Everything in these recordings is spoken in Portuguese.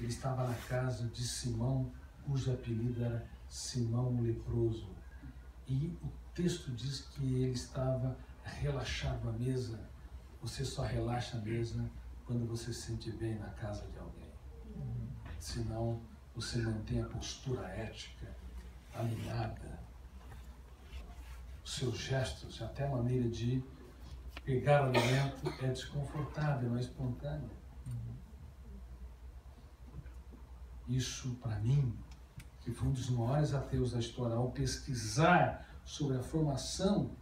Ele estava na casa de Simão, cujo apelido era Simão o Leproso. E o texto diz que ele estava relaxado à mesa. Você só relaxa à mesa quando você se sente bem na casa de alguém. Senão, você mantém a postura ética alinhada. Os seus gestos, até a maneira de pegar o alimento é desconfortável, não é espontâneo. Isso, para mim, que foi um dos maiores ateus da história, ao pesquisar sobre a formação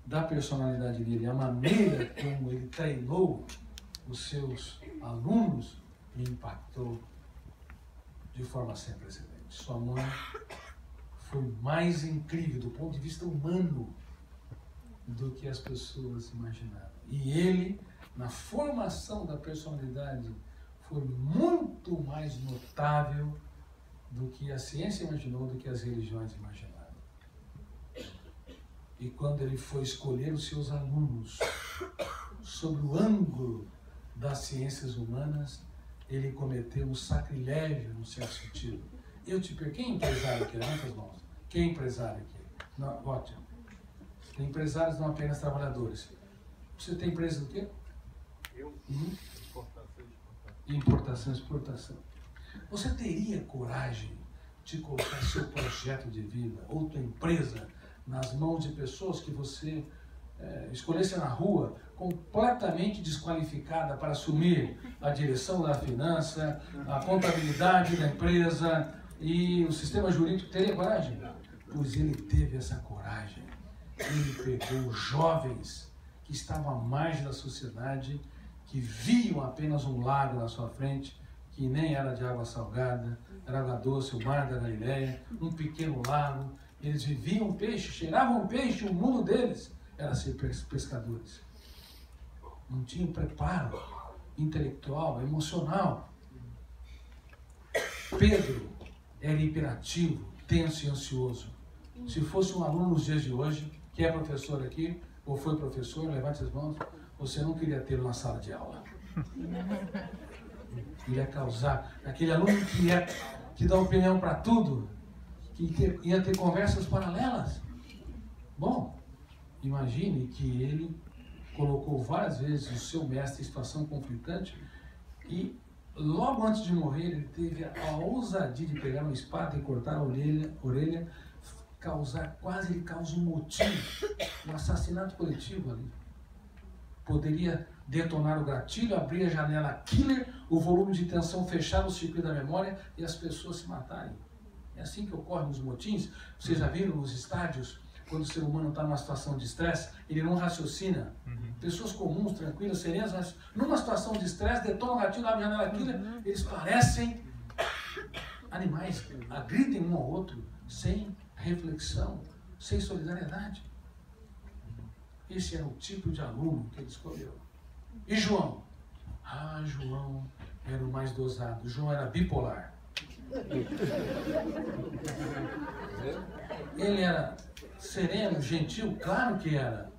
da personalidade dele, a maneira como ele treinou os seus alunos, me impactou de forma sem precedentes. Sua mãe foi mais incrível do ponto de vista humano do que as pessoas imaginavam. E ele, na formação da personalidade, foi muito mais notável do que a ciência imaginou, do que as religiões imaginaram. E quando ele foi escolher os seus alunos sob o ângulo das ciências humanas, ele cometeu um sacrilégio, no certo sentido. Quem é empresário aqui? Levanta as mãos. Quem é empresário aqui? Não, ótimo. Tem empresários, não apenas trabalhadores. Você tem empresa do quê? Eu? Importação e exportação. Você teria coragem de colocar seu projeto de vida ou tua empresa nas mãos de pessoas que você escolhesse na rua, completamente desqualificada para assumir a direção da finança, a contabilidade da empresa e o sistema jurídico? Teria coragem? Pois ele teve essa coragem. Ele pegou jovens que estavam à margem da sociedade, que viam apenas um lago na sua frente, que nem era de água salgada, era água doce, o mar da Galileia, um pequeno lago. Eles viviam peixe, cheiravam peixe, o mundo deles era ser pescadores. Não tinham preparo intelectual, emocional. Pedro era hiperativo, tenso e ansioso. Se fosse um aluno nos dias de hoje, que é professor aqui, ou foi professor, levante as mãos, você não queria tê-lo na sala de aula. Ia causar aquele aluno que dá opinião para tudo, que ia ter conversas paralelas. Bom, imagine que ele colocou várias vezes o seu mestre em situação conflitante e logo antes de morrer ele teve a ousadia de pegar uma espada e cortar a orelha, quase ele causa um motim, um assassinato coletivo ali. Poderia detonar o gatilho, abrir a janela killer, o volume de tensão fechar o circuito da memória e as pessoas se matarem. É assim que ocorre nos motins. Vocês já viram nos estádios, quando o ser humano está numa situação de estresse, ele não raciocina. Pessoas comuns, tranquilas, serenas, mas numa situação de estresse, detonam o gatilho, abrem a janela killer, eles parecem animais, agridem um ao outro, sem reflexão, sem solidariedade. Esse era o tipo de aluno que ele escolheu. E João? João era o mais dosado. João era bipolar. Ele era sereno, gentil, claro que era.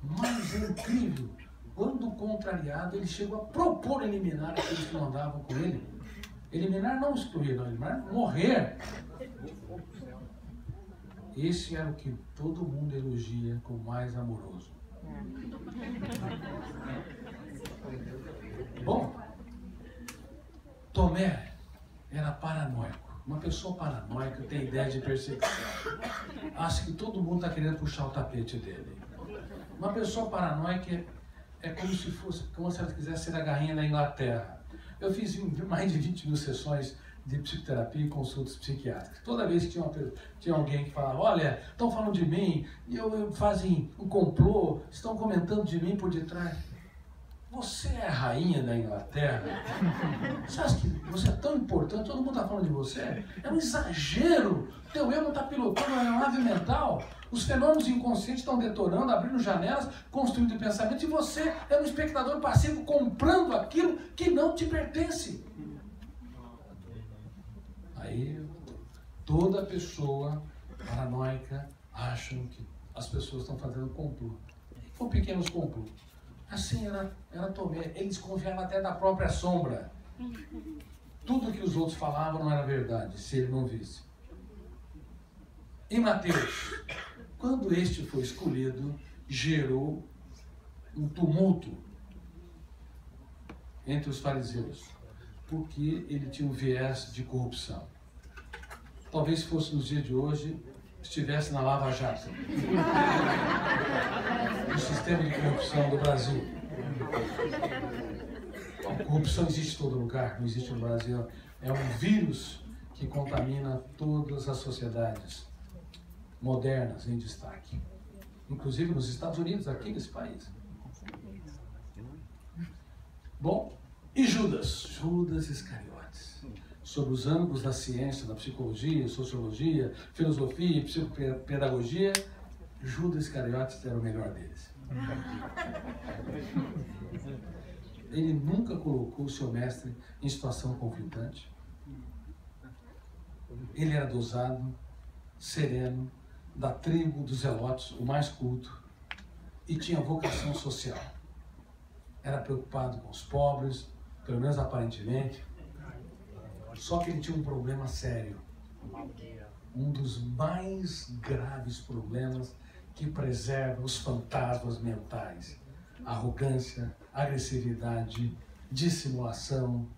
Mas é incrível. Quando contrariado, ele chegou a propor eliminar aqueles que não andavam com ele. Eliminar não excluir, não, eliminar morrer. Esse era o que todo mundo elogia como mais amoroso. Bom, Tomé era paranoico. Uma pessoa paranoica tem ideia de perseguição. Acha que todo mundo está querendo puxar o tapete dele. Uma pessoa paranoica é como se ela quisesse ser a rainha da Inglaterra. Eu fiz mais de 20 mil sessões de psicoterapia e consultas psiquiátricas. Toda vez que tinha alguém que falava, olha, estão falando de mim, fazem um complô, estão comentando de mim por detrás. Você é a rainha da Inglaterra? Você acha que você é tão importante, todo mundo está falando de você? É um exagero. Teu eu não está pilotando uma nave mental. Os fenômenos inconscientes estão detonando, abrindo janelas, construindo pensamentos, e você é um espectador passivo comprando aquilo que não te pertence. Aí, toda pessoa paranoica acha que as pessoas estão fazendo complô. Foram pequenos complôs. Assim era Tomé. Ele desconfiava até da própria sombra. Tudo que os outros falavam não era verdade, se ele não visse. Em Mateus, quando este foi escolhido, gerou um tumulto entre os fariseus, porque ele tinha um viés de corrupção. Talvez se fosse nos dias de hoje, estivesse na Lava Jato, o sistema de corrupção do Brasil. A corrupção existe em todo lugar, não existe no Brasil. É um vírus que contamina todas as sociedades modernas em destaque, inclusive nos Estados Unidos, aqui nesse país. Bom, e Judas? Judas Iscariotes. Sobre os ângulos da ciência, da psicologia, sociologia, filosofia e psicopedagogia, Judas Iscariotes era o melhor deles. Ele nunca colocou o seu mestre em situação conflitante. Ele era dosado, sereno, da tribo dos zelotes, o mais culto, e tinha vocação social. Era preocupado com os pobres, pelo menos aparentemente. Só que ele tinha um problema sério. Um dos mais graves problemas que preserva os fantasmas mentais. Arrogância, agressividade, dissimulação,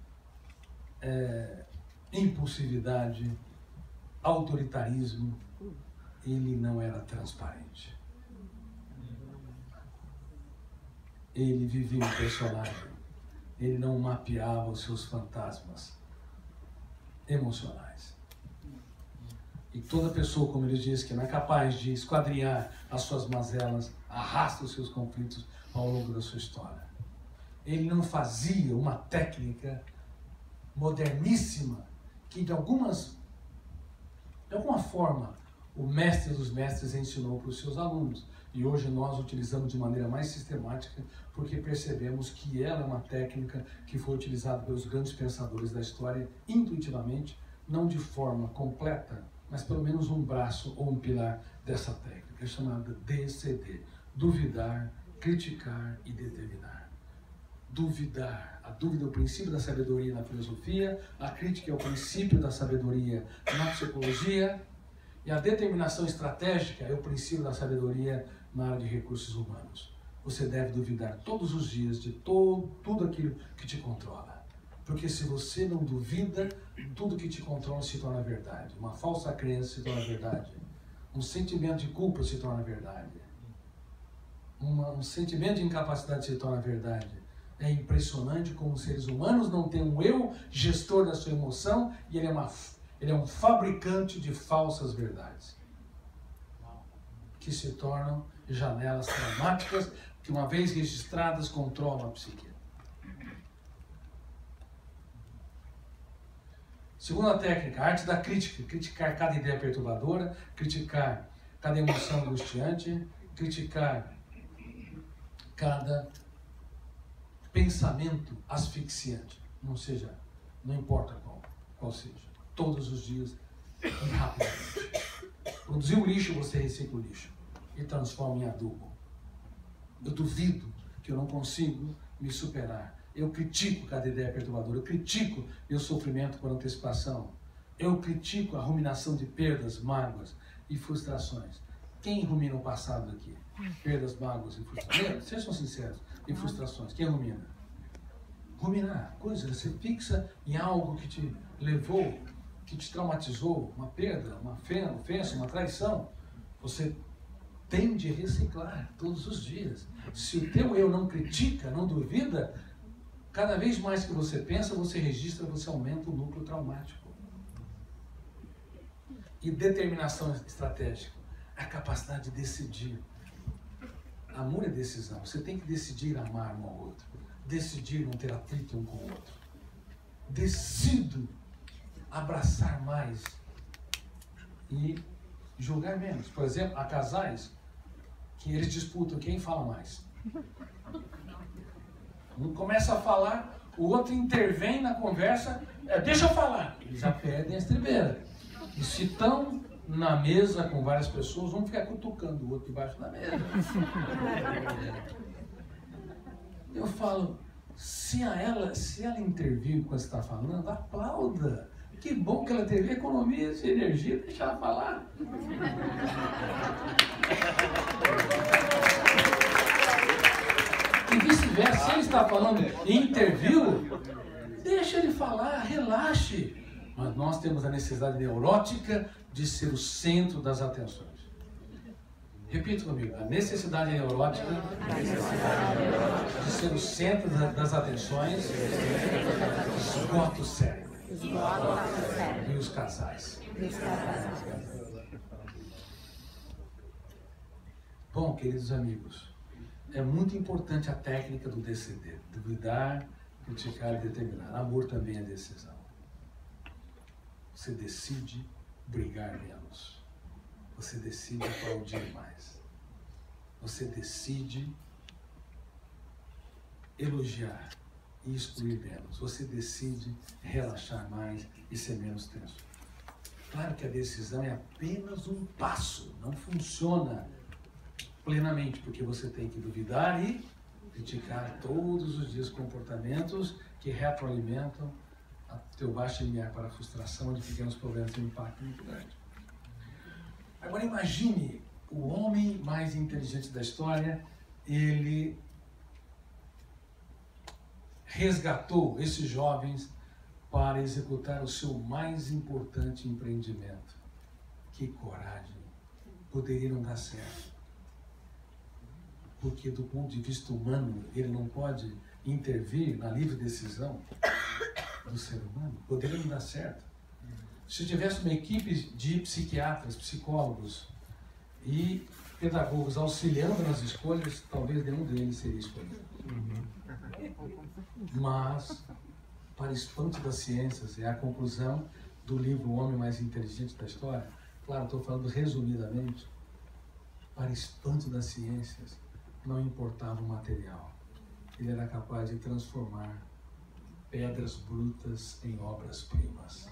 impulsividade, autoritarismo. Ele não era transparente. Ele vivia um personagem. Ele não mapeava os seus fantasmas emocionais. E toda pessoa, como ele diz, que não é capaz de esquadrinhar as suas mazelas, arrasta os seus conflitos ao longo da sua história. Ele não fazia uma técnica moderníssima que de alguma forma o mestre dos mestres ensinou para os seus alunos. E hoje nós utilizamos de maneira mais sistemática porque percebemos que ela é uma técnica que foi utilizada pelos grandes pensadores da história intuitivamente, não de forma completa, mas pelo menos um braço ou um pilar dessa técnica, é chamada DCD, duvidar, criticar e determinar. Duvidar, a dúvida é o princípio da sabedoria na filosofia, a crítica é o princípio da sabedoria na psicologia, e a determinação estratégica é o princípio da sabedoria na área de recursos humanos. Você deve duvidar todos os dias de tudo aquilo que te controla. Porque se você não duvida, tudo que te controla se torna verdade. Uma falsa crença se torna verdade. Um sentimento de culpa se torna verdade. Um sentimento de incapacidade se torna verdade. É impressionante como os seres humanos não têm um eu gestor da sua emoção e ele é um fabricante de falsas verdades. Que se tornam janelas traumáticas que, uma vez registradas, controlam a psique. Segunda técnica, a arte da crítica. Criticar cada ideia perturbadora, criticar cada emoção angustiante, criticar cada pensamento asfixiante. Não importa qual seja. Todos os dias e rapidamente. Produzir um lixo, você recicla o lixo e transforma em adubo. Eu duvido que eu não consigo me superar. Eu critico cada ideia perturbadora, eu critico meu sofrimento por antecipação, eu critico a ruminação de perdas, mágoas e frustrações. Quem rumina o passado aqui? Perdas, mágoas e frustrações? Sejam sinceros, e frustrações. Quem rumina? Ruminar, coisas, você fixa em algo que te levou, que te traumatizou, uma perda, uma ofensa, uma traição. Você tende a reciclar todos os dias. Se o teu eu não critica, não duvida, cada vez mais que você pensa, você registra, você aumenta o núcleo traumático. E determinação estratégica, a capacidade de decidir. Amor é decisão. Você tem que decidir amar um ao outro. Decidir não ter atrito um com o outro. Decido abraçar mais e julgar menos. Por exemplo, há casais que eles disputam quem fala mais. Um começa a falar, o outro intervém na conversa, deixa eu falar. Eles já perdem a estribeira. E se estão na mesa com várias pessoas, vão ficar cutucando o outro debaixo da mesa. Eu falo, Se ela intervir com o que você está falando, aplauda. Que bom que ela teve economia de energia, deixa ela falar. E vice-versa, se ele está falando e interviu, deixa ele falar, relaxe. Mas nós temos a necessidade neurótica de ser o centro das atenções. Repita comigo, a necessidade neurótica de ser o centro das atenções esgota o cérebro. E os casais. Bom, queridos amigos, é muito importante a técnica do DCD, duvidar, criticar e determinar. Amor também é decisão. Você decide brigar menos. Você decide aplaudir mais. Você decide elogiar e excluir menos. Você decide relaxar mais e ser menos tenso. Claro que a decisão é apenas um passo, não funciona plenamente, porque você tem que duvidar e criticar todos os dias comportamentos que retroalimentam o teu baixo limiar para a frustração, onde pequenos problemas têm um impacto muito grande. Agora imagine o homem mais inteligente da história, ele resgatou esses jovens para executar o seu mais importante empreendimento. Que coragem! Poderia não dar certo. Porque do ponto de vista humano, ele não pode intervir na livre decisão do ser humano. Poderia não dar certo. Se tivesse uma equipe de psiquiatras, psicólogos e pedagogos auxiliando nas escolhas, talvez nenhum deles seria escolhido. Mas, para espanto das ciências, é a conclusão do livro O Homem Mais Inteligente da História. Claro, estou falando resumidamente. Para espanto das ciências, não importava o material. Ele era capaz de transformar pedras brutas em obras-primas.